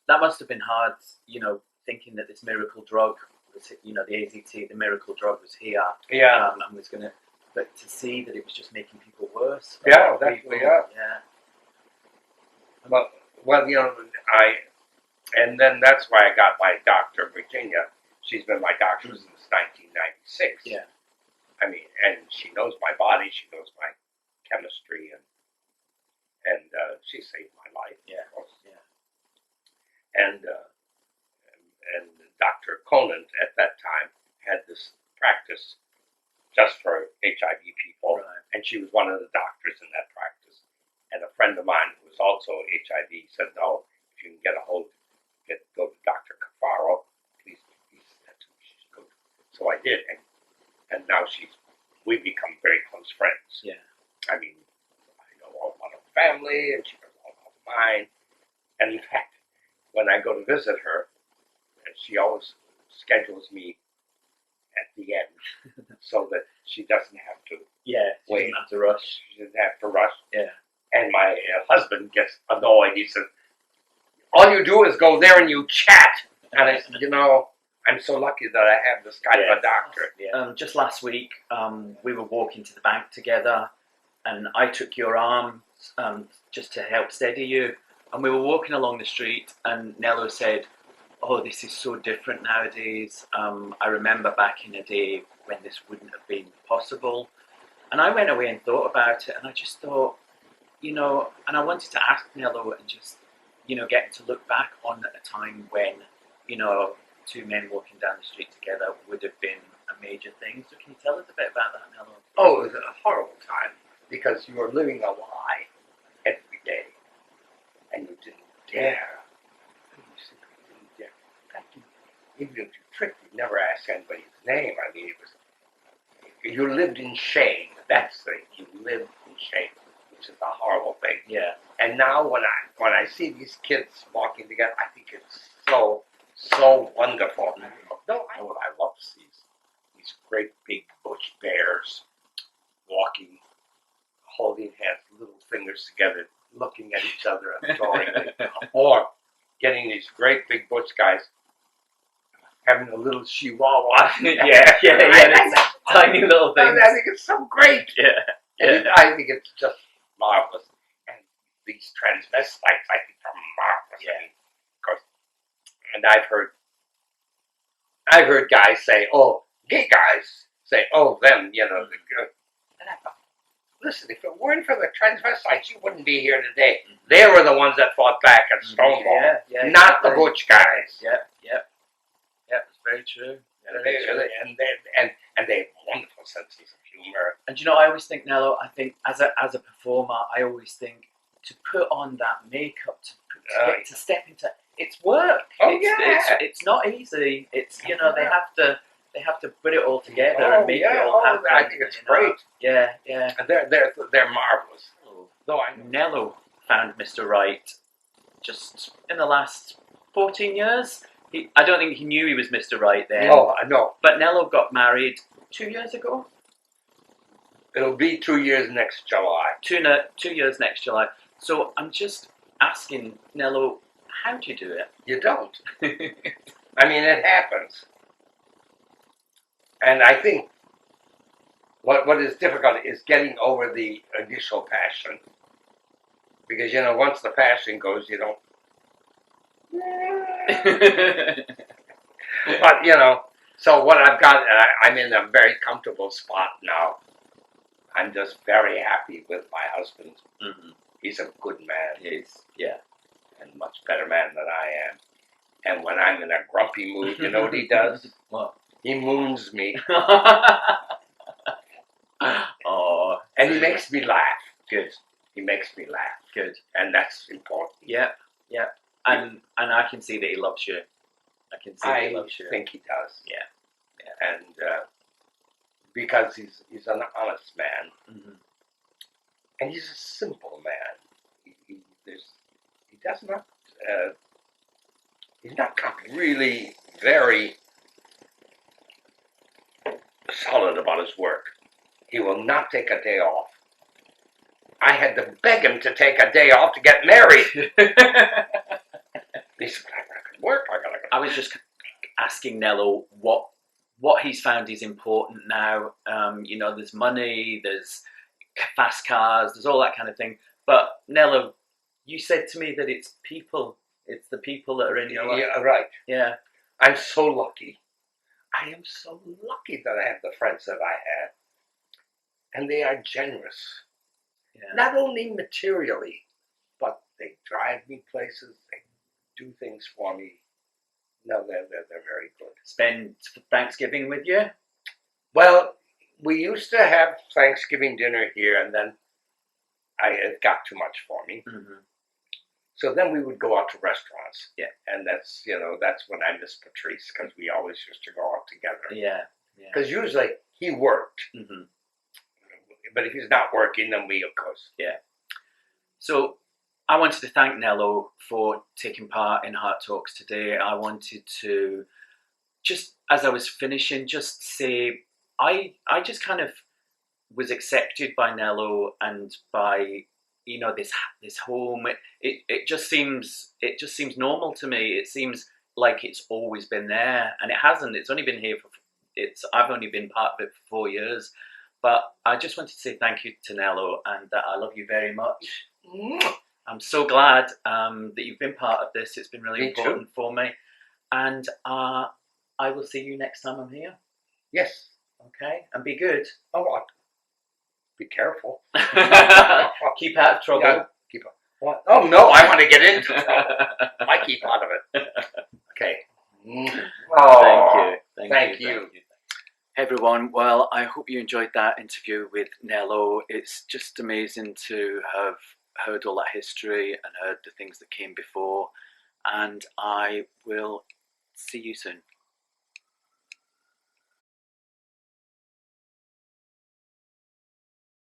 That must have been hard, thinking that this miracle drug was, the AZT, the miracle drug was here. Yeah. And was going to, but to see that it was just making people worse. Yeah, definitely, yeah. Yeah. Well, and then that's why I got my doctor, Virginia. She's been my doctor since 1996. Yeah. I mean, and she knows my body, she knows my chemistry, and she saved my life. Yeah. Of course. Yeah. And Dr. Conant at that time had this practice just for HIV people, Right. and she was one of the doctors in that practice. And a friend of mine who was also HIV said, "No, if you can get a hold, go to Dr. Cafaro, please, that's who you should go to." So I did, and now we've become very close friends. Yeah. I mean, I know all about her family, and she knows all about mine. And in fact, when I go to visit her, she always schedules me at the end so that she doesn't have to Yeah. wait. Doesn't have to rush. She doesn't have to rush. Yeah. And my husband gets annoyed. He says, "All you do is go there and you chat." And I said, I'm so lucky that I have this kind of a doctor. Yeah. Just last week, we were walking to the bank together, and I took your arm just to help steady you. And we were walking along the street, and Nello said, "Oh, this is so different nowadays. I remember back in the day when this wouldn't have been possible." And I went away and thought about it, and I just thought, and I wanted to ask Nello and just, getting to look back on a time when, two men walking down the street together would have been a major thing. So can you tell us a bit about that, Nello? Oh, it was a horrible time because you were living a lie every day, and you didn't dare. You simply didn't dare. In fact, even if you tricked, you never asked anybody's name. I mean, you lived in shame. That's the thing. You lived in shame, which is a horrible thing. Yeah. And now when I see these kids walking together, I think it's so wonderful. No, I love these great big bush bears walking, holding hands, little fingers together, looking at each other adoringly, or getting these great big bush guys having a little chihuahua. Tiny little things. I think it's so great. Yeah. I think it's just marvelous. And these transvestites, I think, are marvelous. Yeah. I mean, of course. And I've heard guys say, "Oh, gay guys say, oh, them, the good." And I thought, listen, if it weren't for the transvestites, you wouldn't be here today. They were the ones that fought back at Stonewall, not the butch guys. It's very true. And they have wonderful senses of humor. And I always think, Nello, I think as a performer, I always think to put on that makeup, to step into, it's work. It's not easy. It's they have to put it all together and make it all happen. I think it's great. Yeah. And they're marvelous. Though Nello found Mr. Right just in the last 14 years. I don't think he knew he was Mr. Right then. Oh, I know. But Nello got married 2 years ago. It'll be 2 years next July. 2 years next July. So I'm just asking, Nello, how do you do it? You don't. I mean, it happens. And I think what is difficult is getting over the initial passion. Because, once the passion goes, you don't. But, so what I've got, I'm in a very comfortable spot now. I'm just very happy with my husband. Mm-hmm. He's a good man. He is, and much better man than I am. And when I'm in a grumpy mood, you know what he does? What? He moons me. Oh, and he makes me laugh. Good. He makes me laugh. Good. And that's important. Yeah. And I can see that he loves you. I can see that he loves you. I think he does. Yeah. And because he's an honest man. Mm-hmm. And he's a simple man. He does not. He's not really very solid about his work. He will not take a day off. I had to beg him to take a day off to get married. He said, just asking Nello what he's found is important now. You know, there's money, there's fast cars, there's all that kind of thing. But Nello, you said to me that it's people. It's the people that are in your life. Yeah, right. Yeah. I'm so lucky. I am so lucky that I have the friends that I have. And they are generous. Yeah. Not only materially, but they drive me places, they do things for me. No, they're very good. Spend Thanksgiving with you? Well, we used to have Thanksgiving dinner here, and then it got too much for me. Mm-hmm. So then we would go out to restaurants. Yeah. And that's when I miss Patrice, because we always used to go out together. Yeah. Yeah. Because usually he worked. Mm-hmm. But if he's not working, then we, of course. Yeah. So I wanted to thank Nello for taking part in Hart Talks today. I wanted to, just as I was finishing, just say I just kind of was accepted by Nello and by, you know, this home. It just seems normal to me. It seems like it's always been there, and it hasn't. It's only been here I've only been part of it for 4 years. But I just wanted to say thank you to Nello, and that I love you very much. I'm so glad that you've been part of this. It's been really important for me. And I will see you next time I'm here. Yes. Okay? And be good. Oh, be careful. Keep out of trouble. Yeah, keep out. What? Oh, no, I want to get into trouble. I keep out of it. Okay. Oh, Thank you. Hey everyone, well, I hope you enjoyed that interview with Nello. It's just amazing to have heard all that history and heard the things that came before, and I will see you soon.